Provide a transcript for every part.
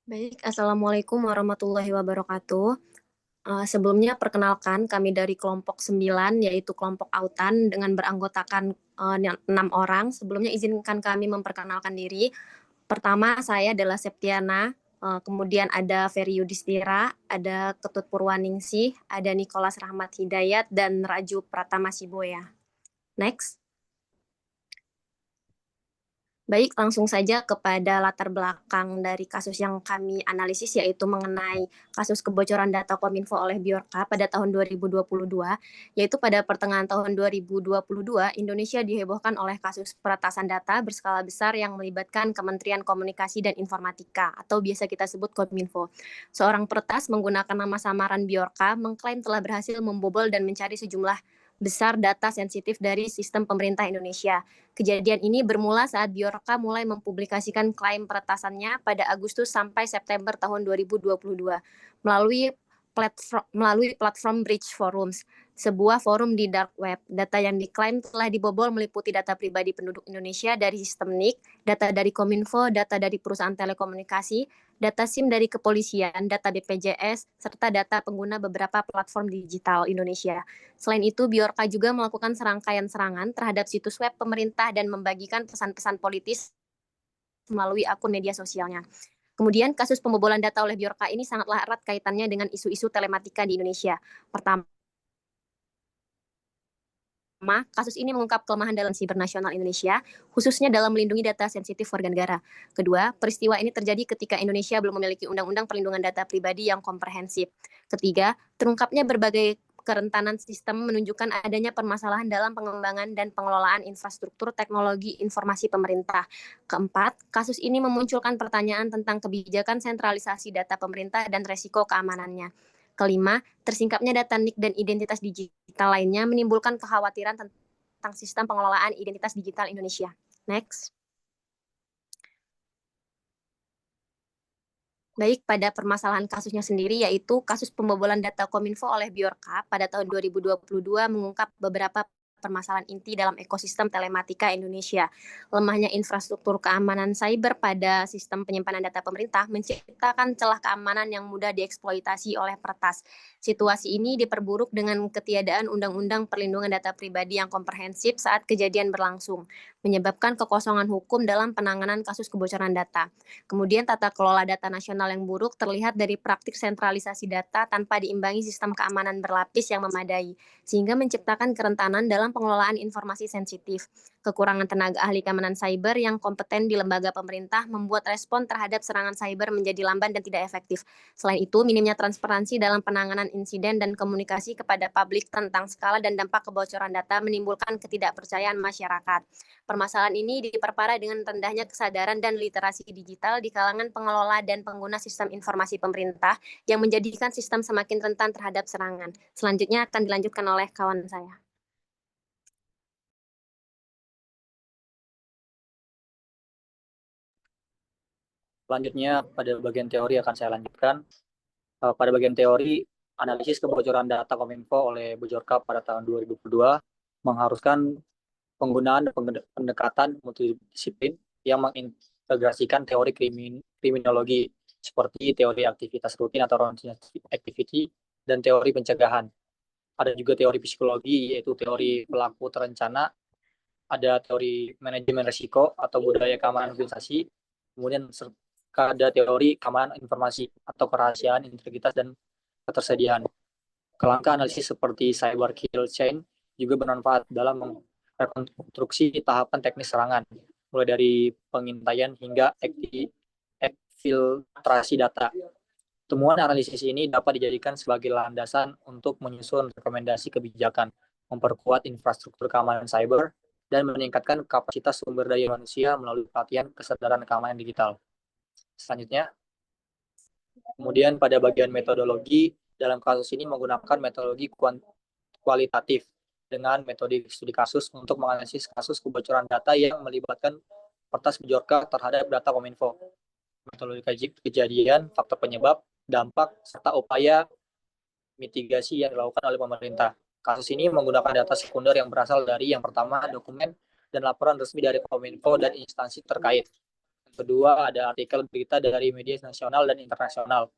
Baik, Assalamualaikum warahmatullahi wabarakatuh. Sebelumnya perkenalkan kami dari kelompok 9, yaitu kelompok Autan dengan beranggotakan 6 orang. Sebelumnya izinkan kami memperkenalkan diri. Pertama, saya adalah Septiana, kemudian ada Ferry Yudhistira, ada Ketut Purwaningsih, ada Nicholas Rahmat Hidayat, dan Raju Pratama Siboya. Next. Baik, langsung saja kepada latar belakang dari kasus yang kami analisis, yaitu mengenai kasus kebocoran data Kominfo oleh Bjorka pada tahun 2022, yaitu pada pertengahan tahun 2022, Indonesia dihebohkan oleh kasus peretasan data berskala besar yang melibatkan Kementerian Komunikasi dan Informatika, atau biasa kita sebut Kominfo. Seorang peretas menggunakan nama samaran Bjorka mengklaim telah berhasil membobol dan mencari sejumlah besar data sensitif dari sistem pemerintah Indonesia. Kejadian ini bermula saat Bjorka mulai mempublikasikan klaim peretasannya pada Agustus sampai September tahun 2022 melalui platform Bridge Forums, sebuah forum di dark web. Data yang diklaim telah dibobol meliputi data pribadi penduduk Indonesia dari sistem NIK, data dari Kominfo, data dari perusahaan telekomunikasi, data SIM dari kepolisian, data BPJS, serta data pengguna beberapa platform digital Indonesia. Selain itu, Bjorka juga melakukan serangkaian serangan terhadap situs web pemerintah dan membagikan pesan-pesan politis melalui akun media sosialnya. Kemudian, kasus pembobolan data oleh Bjorka ini sangatlah erat kaitannya dengan isu-isu telematika di Indonesia. Pertama, kasus ini mengungkap kelemahan dalam siber nasional Indonesia, khususnya dalam melindungi data sensitif warga negara. Kedua, peristiwa ini terjadi ketika Indonesia belum memiliki undang-undang perlindungan data pribadi yang komprehensif. Ketiga, terungkapnya berbagai kerentanan sistem menunjukkan adanya permasalahan dalam pengembangan dan pengelolaan infrastruktur teknologi informasi pemerintah. Keempat, kasus ini memunculkan pertanyaan tentang kebijakan sentralisasi data pemerintah dan resiko keamanannya. Kelima, tersingkapnya data NIK dan identitas digital lainnya menimbulkan kekhawatiran tentang sistem pengelolaan identitas digital Indonesia. Next. Baik, pada permasalahan kasusnya sendiri, yaitu kasus pembobolan data Kominfo oleh Bjorka pada tahun 2022 mengungkap beberapa permasalahan inti dalam ekosistem telematika Indonesia. Lemahnya infrastruktur keamanan cyber pada sistem penyimpanan data pemerintah menciptakan celah keamanan yang mudah dieksploitasi oleh peretas. Situasi ini diperburuk dengan ketiadaan undang-undang perlindungan data pribadi yang komprehensif saat kejadian berlangsung, menyebabkan kekosongan hukum dalam penanganan kasus kebocoran data. Kemudian tata kelola data nasional yang buruk terlihat dari praktik sentralisasi data tanpa diimbangi sistem keamanan berlapis yang memadai, sehingga menciptakan kerentanan dalam pengelolaan informasi sensitif. Kekurangan tenaga ahli keamanan cyber yang kompeten di lembaga pemerintah membuat respon terhadap serangan cyber menjadi lamban dan tidak efektif. Selain itu, minimnya transparansi dalam penanganan insiden dan komunikasi kepada publik tentang skala dan dampak kebocoran data menimbulkan ketidakpercayaan masyarakat. Permasalahan ini diperparah dengan rendahnya kesadaran dan literasi digital di kalangan pengelola dan pengguna sistem informasi pemerintah yang menjadikan sistem semakin rentan terhadap serangan. Selanjutnya akan dilanjutkan oleh kawan saya. Selanjutnya pada bagian teori akan saya lanjutkan. Pada bagian teori, analisis kebocoran data Kominfo oleh Bjorka pada tahun 2022 mengharuskan penggunaan pendekatan multidisiplin yang mengintegrasikan teori kriminologi seperti teori aktivitas rutin atau routine activity dan teori pencegahan. Ada juga teori psikologi, yaitu teori pelaku terencana, ada teori manajemen risiko atau budaya keamanan organisasi, kemudian ada teori keamanan informasi atau kerahasiaan, integritas, dan ketersediaan. Kerangka analisis seperti cyber kill chain juga bermanfaat dalam rekonstruksi tahapan teknis serangan, mulai dari pengintaian hingga eksfiltrasi data. Temuan analisis ini dapat dijadikan sebagai landasan untuk menyusun rekomendasi kebijakan, memperkuat infrastruktur keamanan cyber, dan meningkatkan kapasitas sumber daya manusia melalui pelatihan kesadaran keamanan digital. Selanjutnya, kemudian pada bagian metodologi, dalam kasus ini menggunakan metodologi kualitatif dengan metode studi kasus untuk menganalisis kasus kebocoran data yang melibatkan peretas Bjorka terhadap data Kominfo. Metodologi kejadian, faktor penyebab, dampak, serta upaya mitigasi yang dilakukan oleh pemerintah. Kasus ini menggunakan data sekunder yang berasal dari yang pertama dokumen dan laporan resmi dari Kominfo dan instansi terkait. kedua ada artikel berita dari media nasional dan internasional.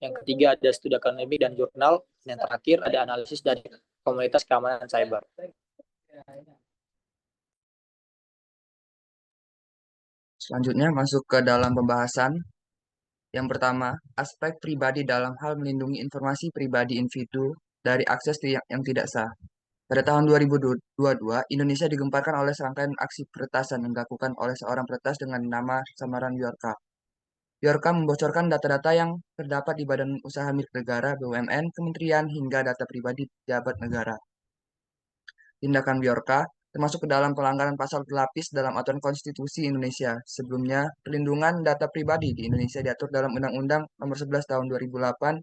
Yang ketiga ada studi akademik dan jurnal. Dan yang terakhir ada analisis dari komunitas keamanan cyber. Selanjutnya masuk ke dalam pembahasan. Yang pertama, aspek pribadi dalam hal melindungi informasi pribadi individu dari akses yang tidak sah. Pada tahun 2022, Indonesia digemparkan oleh serangkaian aksi peretasan yang dilakukan oleh seorang peretas dengan nama samaran Bjorka. Bjorka membocorkan data-data yang terdapat di badan usaha milik negara, BUMN, kementerian, hingga data pribadi pejabat negara. Tindakan Bjorka termasuk ke dalam pelanggaran pasal berlapis dalam aturan konstitusi Indonesia. Sebelumnya, perlindungan data pribadi di Indonesia diatur dalam Undang-Undang Nomor 11 Tahun 2008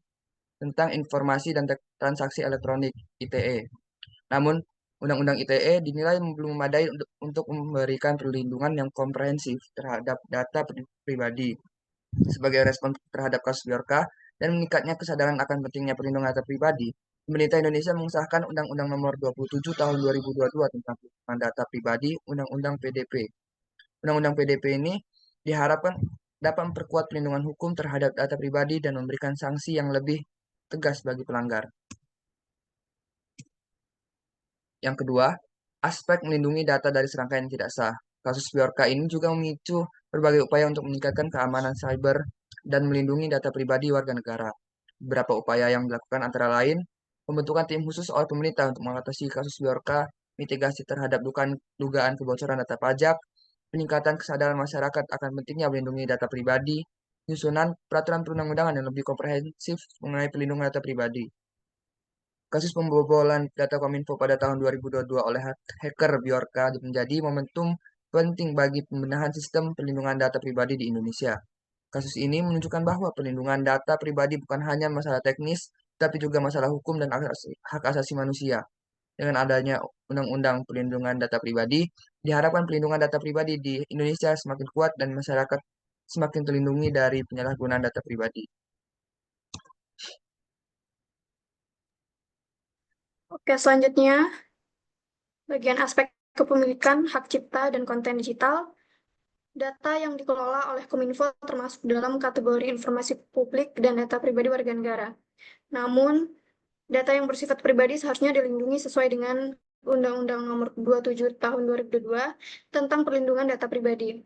tentang Informasi dan Transaksi Elektronik (ITE). Namun, Undang-Undang ITE dinilai belum memadai untuk memberikan perlindungan yang komprehensif terhadap data pribadi. Sebagai respon terhadap kasus Bjorka dan meningkatnya kesadaran akan pentingnya perlindungan data pribadi, pemerintah Indonesia mengesahkan Undang-Undang Nomor 27 Tahun 2022 tentang perlindungan data pribadi, Undang-Undang PDP. Undang-Undang PDP ini diharapkan dapat memperkuat perlindungan hukum terhadap data pribadi dan memberikan sanksi yang lebih tegas bagi pelanggar. Yang kedua, aspek melindungi data dari serangkaian yang tidak sah. Kasus Bjorka ini juga memicu berbagai upaya untuk meningkatkan keamanan cyber dan melindungi data pribadi warga negara. Beberapa upaya yang dilakukan antara lain, pembentukan tim khusus oleh pemerintah untuk mengatasi kasus Bjorka, mitigasi terhadap dugaan kebocoran data pajak, peningkatan kesadaran masyarakat akan pentingnya melindungi data pribadi, penyusunan peraturan perundang-undangan yang lebih komprehensif mengenai perlindungan data pribadi. Kasus pembobolan data Kominfo pada tahun 2022 oleh hacker Bjorka menjadi momentum penting bagi pembenahan sistem perlindungan data pribadi di Indonesia. Kasus ini menunjukkan bahwa perlindungan data pribadi bukan hanya masalah teknis, tapi juga masalah hukum dan hak asasi manusia. Dengan adanya Undang-Undang Perlindungan Data Pribadi, diharapkan perlindungan data pribadi di Indonesia semakin kuat dan masyarakat semakin terlindungi dari penyalahgunaan data pribadi. Oke, selanjutnya bagian aspek kepemilikan, hak cipta, dan konten digital. Data yang dikelola oleh Kominfo termasuk dalam kategori informasi publik dan data pribadi warga negara. Namun, data yang bersifat pribadi seharusnya dilindungi sesuai dengan Undang-Undang Nomor 27 Tahun 2002 tentang perlindungan data pribadi.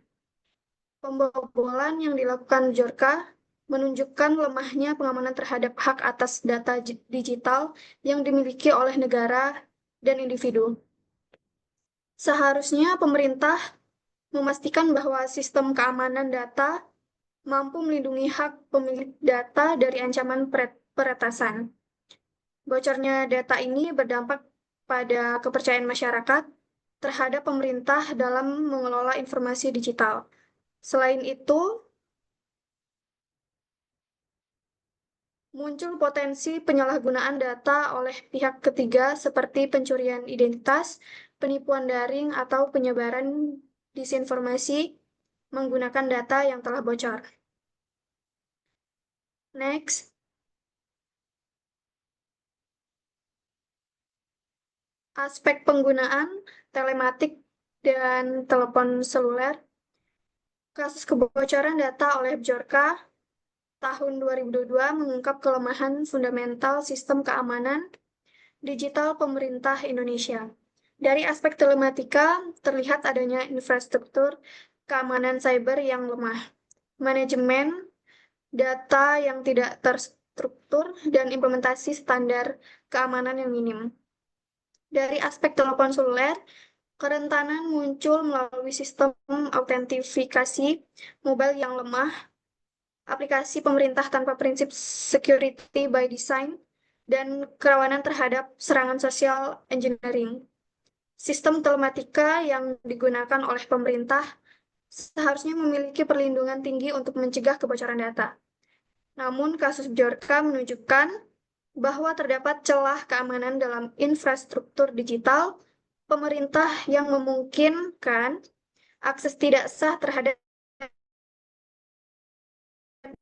Pembobolan yang dilakukan Bjorka menunjukkan lemahnya pengamanan terhadap hak atas data digital yang dimiliki oleh negara dan individu. Seharusnya pemerintah memastikan bahwa sistem keamanan data mampu melindungi hak pemilik data dari ancaman peretasan. Bocornya data ini berdampak pada kepercayaan masyarakat terhadap pemerintah dalam mengelola informasi digital. Selain itu, muncul potensi penyalahgunaan data oleh pihak ketiga seperti pencurian identitas, penipuan daring, atau penyebaran disinformasi menggunakan data yang telah bocor. Next. Aspek penggunaan telematik dan telepon seluler. Kasus kebocoran data oleh Bjorka tahun 2022 mengungkap kelemahan fundamental sistem keamanan digital pemerintah Indonesia. Dari aspek telematika, terlihat adanya infrastruktur keamanan cyber yang lemah, manajemen data yang tidak terstruktur, dan implementasi standar keamanan yang minim. Dari aspek telepon seluler, kerentanan muncul melalui sistem autentifikasi mobile yang lemah, aplikasi pemerintah tanpa prinsip security by design, dan kerawanan terhadap serangan social engineering. Sistem telematika yang digunakan oleh pemerintah seharusnya memiliki perlindungan tinggi untuk mencegah kebocoran data. Namun, kasus Bjorka menunjukkan bahwa terdapat celah keamanan dalam infrastruktur digital pemerintah yang memungkinkan akses tidak sah terhadap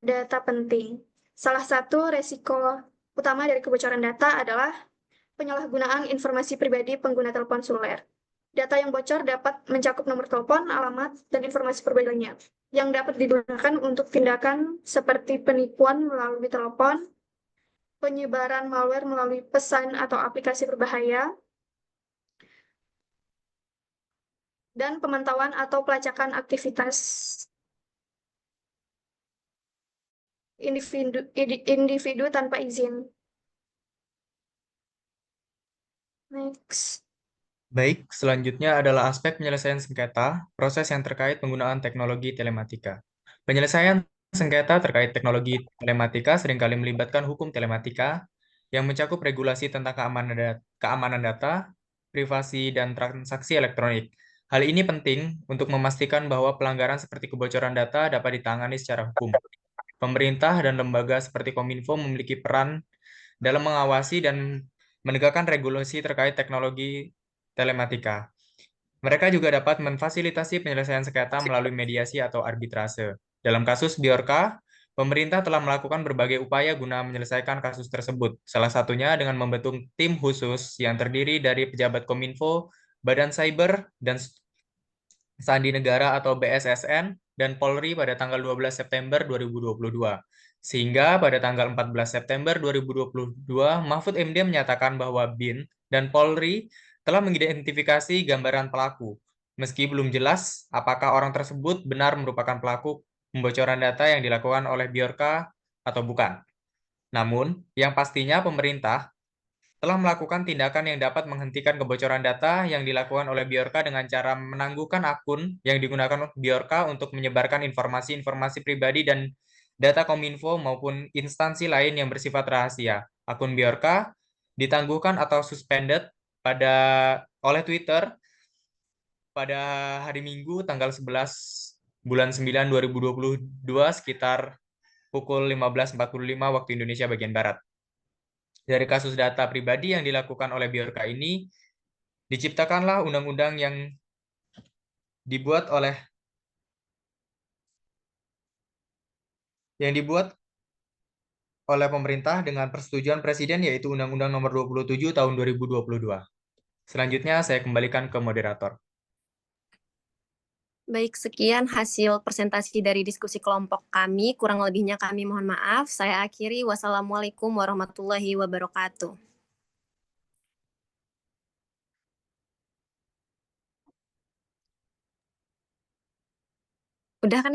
data penting. Salah satu resiko utama dari kebocoran data adalah penyalahgunaan informasi pribadi pengguna telepon seluler. Data yang bocor dapat mencakup nomor telepon, alamat, dan informasi pribadi lainnya. yang dapat digunakan untuk tindakan seperti penipuan melalui telepon, penyebaran malware melalui pesan atau aplikasi berbahaya, dan pemantauan atau pelacakan aktivitas individu tanpa izin. Next. Baik, selanjutnya adalah aspek penyelesaian sengketa, proses yang terkait penggunaan teknologi telematika. Penyelesaian sengketa terkait teknologi telematika seringkali melibatkan hukum telematika yang mencakup regulasi tentang keamanan data, privasi, dan transaksi elektronik. Hal ini penting untuk memastikan bahwa pelanggaran seperti kebocoran data dapat ditangani secara hukum. Pemerintah dan lembaga seperti Kominfo memiliki peran dalam mengawasi dan menegakkan regulasi terkait teknologi telematika. Mereka juga dapat memfasilitasi penyelesaian sengketa melalui mediasi atau arbitrase. Dalam kasus Biorka, pemerintah telah melakukan berbagai upaya guna menyelesaikan kasus tersebut. Salah satunya dengan membentuk tim khusus yang terdiri dari pejabat Kominfo, Badan Cyber, dan Sandi Negara atau BSSN, dan Polri pada tanggal 12 September 2022. Sehingga pada tanggal 14 September 2022, Mahfud MD menyatakan bahwa BIN dan Polri telah mengidentifikasi gambaran pelaku, meski belum jelas apakah orang tersebut benar merupakan pelaku pembocoran data yang dilakukan oleh Biorka atau bukan. Namun, yang pastinya pemerintah telah melakukan tindakan yang dapat menghentikan kebocoran data yang dilakukan oleh Biorka dengan cara menangguhkan akun yang digunakan Biorka untuk menyebarkan informasi-informasi pribadi dan data Kominfo maupun instansi lain yang bersifat rahasia. Akun Biorka ditangguhkan atau suspended oleh Twitter pada hari Minggu tanggal 11 bulan 9 2022 sekitar pukul 15.45 waktu Indonesia bagian Barat. Dari kasus data pribadi yang dilakukan oleh Biorka ini, diciptakanlah undang-undang yang dibuat oleh pemerintah dengan persetujuan Presiden, yaitu Undang-Undang Nomor 27 Tahun 2022. Selanjutnya saya kembalikan ke moderator. Baik, sekian hasil presentasi dari diskusi kelompok kami. Kurang lebihnya kami mohon maaf. Saya akhiri. Wassalamualaikum warahmatullahi wabarakatuh. Udah kan?